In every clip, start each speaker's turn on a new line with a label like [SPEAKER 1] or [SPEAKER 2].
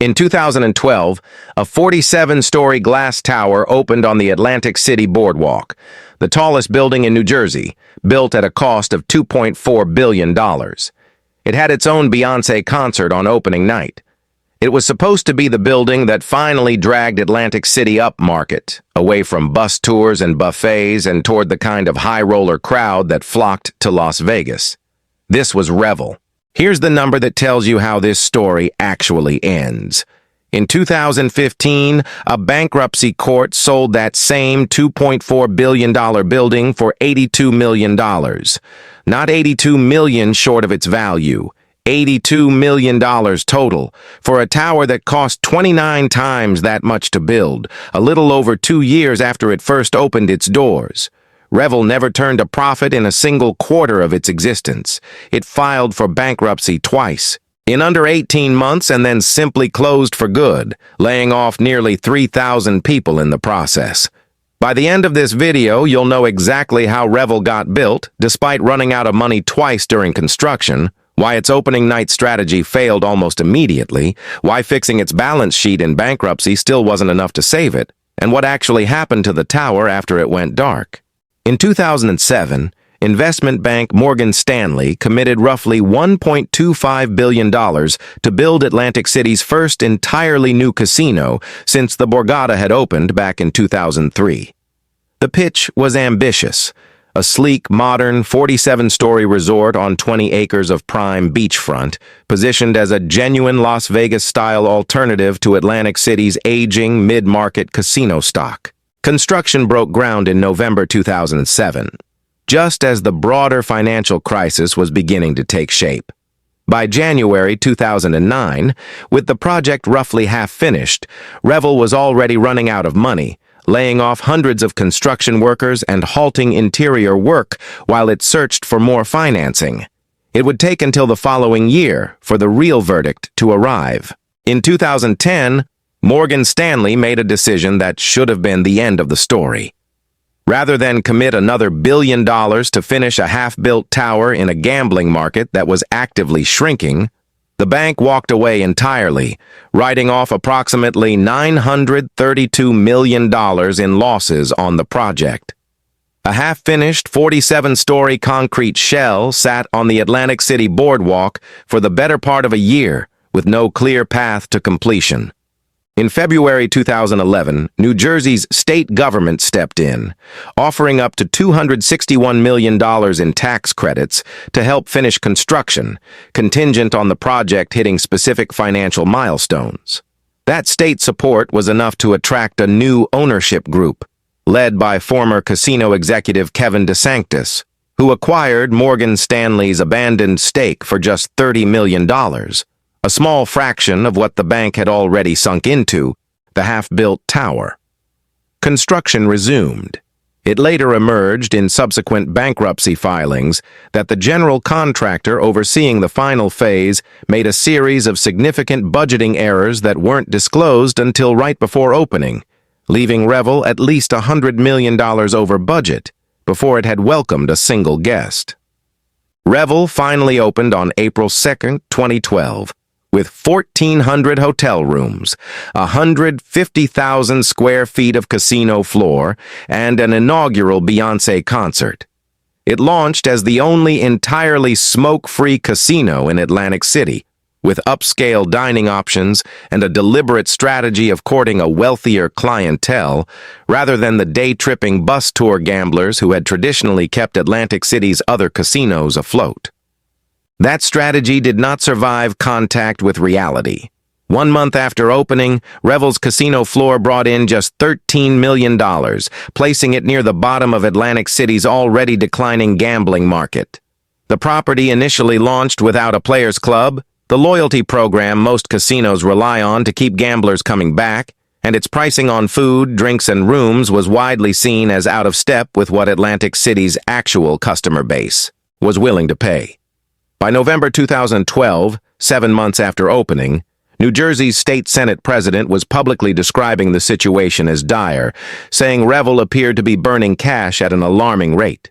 [SPEAKER 1] In 2012, a 47-story glass tower opened on the Atlantic City Boardwalk, the tallest building in New Jersey, built at a cost of $2.4 billion. It had its own Beyoncé concert on opening night. It was supposed to be the building that finally dragged Atlantic City upmarket, away from bus tours and buffets and toward the kind of high-roller crowd that flocked to Las Vegas. This was Revel. Here's the number that tells you how this story actually ends. In 2015, a bankruptcy court sold that same $2.4 billion building for $82 million. Not $82 million short of its value. $82 million total for a tower that cost 29 times that much to build, a little over 2 years after it first opened its doors. Revel never turned a profit in a single quarter of its existence. It filed for bankruptcy twice, in under 18 months, and then simply closed for good, laying off nearly 3,000 people in the process. By the end of this video, you'll know exactly how Revel got built, despite running out of money twice during construction, why its opening night strategy failed almost immediately, why fixing its balance sheet in bankruptcy still wasn't enough to save it, and what actually happened to the tower after it went dark. In 2007, investment bank Morgan Stanley committed roughly $1.25 billion to build Atlantic City's first entirely new casino since the Borgata had opened back in 2003. The pitch was ambitious. A sleek, modern, 47-story resort on 20 acres of prime beachfront, positioned as a genuine Las Vegas-style alternative to Atlantic City's aging mid-market casino stock. Construction broke ground in November 2007, just as the broader financial crisis was beginning to take shape. By January 2009, with the project roughly half finished, Revel was already running out of money, laying off hundreds of construction workers and halting interior work while it searched for more financing. It would take until the following year for the real verdict to arrive. In 2010, Morgan Stanley made a decision that should have been the end of the story. Rather than commit another $1 billion to finish a half-built tower in a gambling market that was actively shrinking, the bank walked away entirely, writing off approximately $932 million in losses on the project. A half-finished 47-story concrete shell sat on the Atlantic City Boardwalk for the better part of a year, with no clear path to completion. In February 2011, New Jersey's state government stepped in, offering up to $261 million in tax credits to help finish construction, contingent on the project hitting specific financial milestones. That state support was enough to attract a new ownership group, led by former casino executive Kevin DeSantis, who acquired Morgan Stanley's abandoned stake for just $30 million. A small fraction of what the bank had already sunk into, the half-built tower. Construction resumed. It later emerged in subsequent bankruptcy filings that the general contractor overseeing the final phase made a series of significant budgeting errors that weren't disclosed until right before opening, leaving Revel at least $100 million over budget before it had welcomed a single guest. Revel finally opened on April 2, 2012. With 1,400 hotel rooms, 150,000 square feet of casino floor, and an inaugural Beyoncé concert. It launched as the only entirely smoke-free casino in Atlantic City, with upscale dining options and a deliberate strategy of courting a wealthier clientele, rather than the day-tripping bus tour gamblers who had traditionally kept Atlantic City's other casinos afloat. That strategy did not survive contact with reality. 1 month after opening, Revel's casino floor brought in just $13 million, placing it near the bottom of Atlantic City's already declining gambling market. The property initially launched without a players' club, the loyalty program most casinos rely on to keep gamblers coming back, and its pricing on food, drinks, and rooms was widely seen as out of step with what Atlantic City's actual customer base was willing to pay. By November 2012, 7 months after opening, New Jersey's state Senate president was publicly describing the situation as dire, saying Revel appeared to be burning cash at an alarming rate.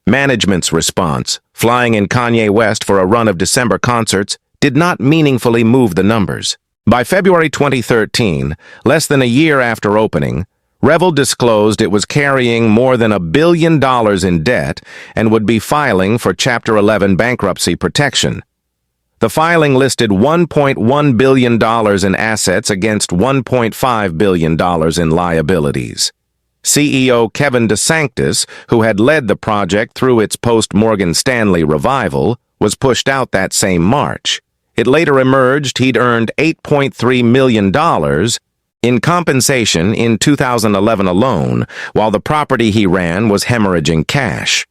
[SPEAKER 1] Management's response, flying in Kanye West for a run of December concerts, did not meaningfully move the numbers. By February 2013, less than a year after opening, Revel disclosed it was carrying more than $1 billion in debt and would be filing for Chapter 11 bankruptcy protection. The filing listed $1.1 billion in assets against $1.5 billion in liabilities. CEO Kevin DeSantis, who had led the project through its post-Morgan Stanley revival, was pushed out that same March. It later emerged he'd earned $8.3 million in compensation in 2011 alone, while the property he ran was hemorrhaging cash.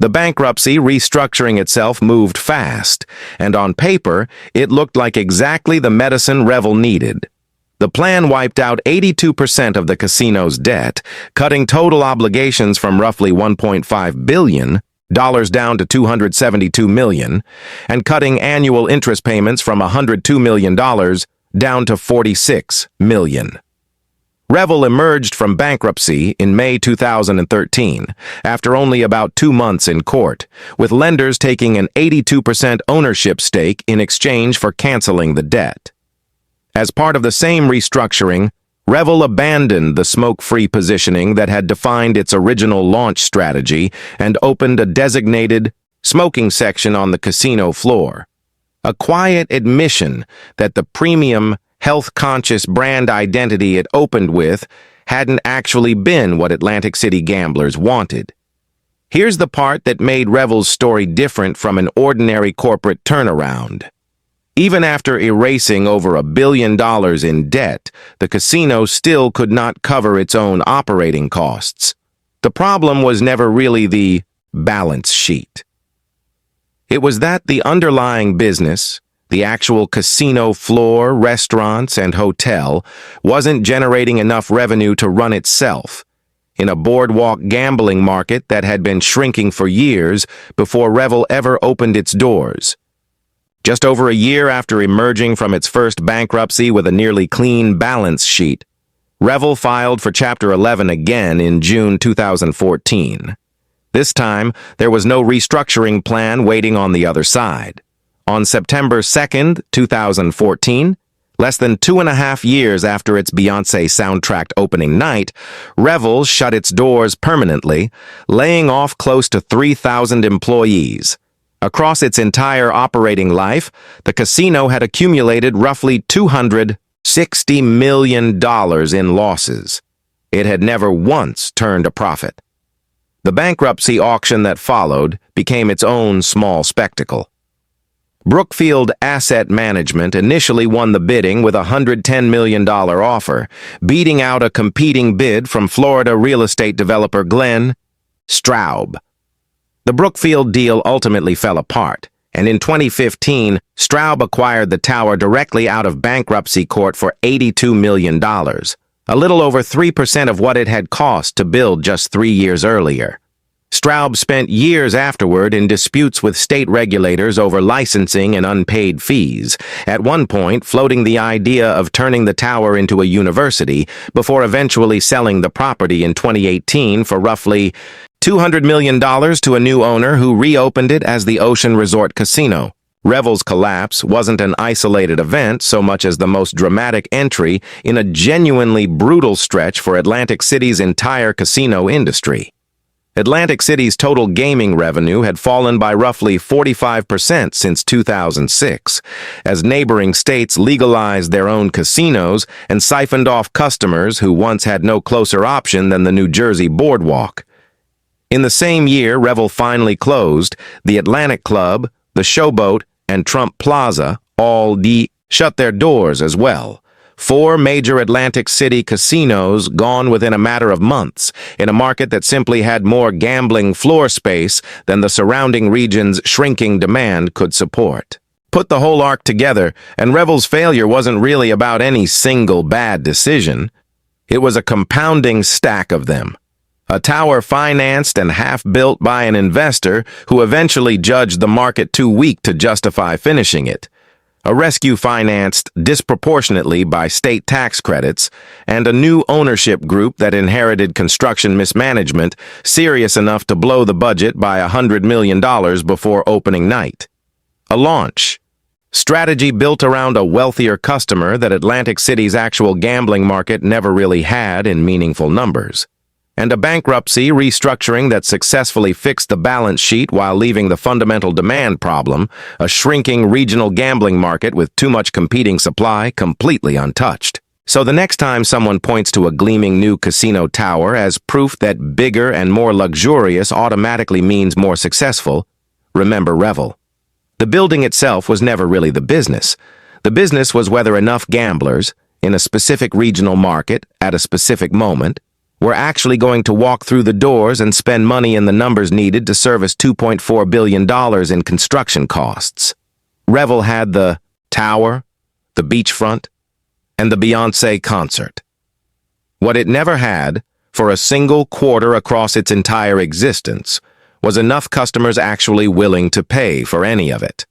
[SPEAKER 1] The bankruptcy restructuring itself moved fast, and on paper, it looked like exactly the medicine Revel needed. The plan wiped out 82% of the casino's debt, cutting total obligations from roughly $1.5 billion down to $272 million, and cutting annual interest payments from $102 million down to $46 million. Revel emerged from bankruptcy in May 2013, after only about 2 months in court, with lenders taking an 82% ownership stake in exchange for canceling the debt. As part of the same restructuring, Revel abandoned the smoke-free positioning that had defined its original launch strategy and opened a designated smoking section on the casino floor. A quiet admission that the premium, health-conscious brand identity it opened with hadn't actually been what Atlantic City gamblers wanted. Here's the part that made Revel's story different from an ordinary corporate turnaround. Even after erasing over $1 billion in debt, the casino still could not cover its own operating costs. The problem was never really the balance sheet. It was that the underlying business, the actual casino floor, restaurants, and hotel, wasn't generating enough revenue to run itself, in a boardwalk gambling market that had been shrinking for years before Revel ever opened its doors. Just over a year after emerging from its first bankruptcy with a nearly clean balance sheet, Revel filed for Chapter 11 again in June 2014. This time, there was no restructuring plan waiting on the other side. On September 2nd, 2014, less than 2.5 years after its Beyoncé soundtracked opening night, Revel shut its doors permanently, laying off close to 3,000 employees. Across its entire operating life, the casino had accumulated roughly $260 million in losses. It had never once turned a profit. The bankruptcy auction that followed became its own small spectacle. Brookfield Asset Management initially won the bidding with a $110 million offer, beating out a competing bid from Florida real estate developer Glenn Straub. The Brookfield deal ultimately fell apart, and in 2015, Straub acquired the tower directly out of bankruptcy court for $82 million, a little over 3% of what it had cost to build just 3 years earlier. Straub spent years afterward in disputes with state regulators over licensing and unpaid fees, at one point floating the idea of turning the tower into a university before eventually selling the property in 2018 for roughly $200 million to a new owner who reopened it as the Ocean Resort Casino. Revel's collapse wasn't an isolated event so much as the most dramatic entry in a genuinely brutal stretch for Atlantic City's entire casino industry. Atlantic City's total gaming revenue had fallen by roughly 45% since 2006, as neighboring states legalized their own casinos and siphoned off customers who once had no closer option than the New Jersey boardwalk. In the same year Revel finally closed, the Atlantic Club, the Showboat, and Trump Plaza all shut their doors as well. 4 major Atlantic City casinos gone within a matter of months, in a market that simply had more gambling floor space than the surrounding region's shrinking demand could support. Put the whole arc together, and Revel's failure wasn't really about any single bad decision. It was a compounding stack of them. A tower financed and half-built by an investor who eventually judged the market too weak to justify finishing it. A rescue financed disproportionately by state tax credits, and a new ownership group that inherited construction mismanagement serious enough to blow the budget by $100 million before opening night. A launch Strategy built around a wealthier customer that Atlantic City's actual gambling market never really had in meaningful numbers. And a bankruptcy restructuring that successfully fixed the balance sheet while leaving the fundamental demand problem, a shrinking regional gambling market with too much competing supply, completely untouched. So the next time someone points to a gleaming new casino tower as proof that bigger and more luxurious automatically means more successful, remember Revel. The building itself was never really the business. The business was whether enough gamblers, in a specific regional market, at a specific moment, were actually going to walk through the doors and spend money in the numbers needed to service $2.4 billion in construction costs. Revel had the tower, the beachfront, and the Beyoncé concert. What it never had, for a single quarter across its entire existence, was enough customers actually willing to pay for any of it.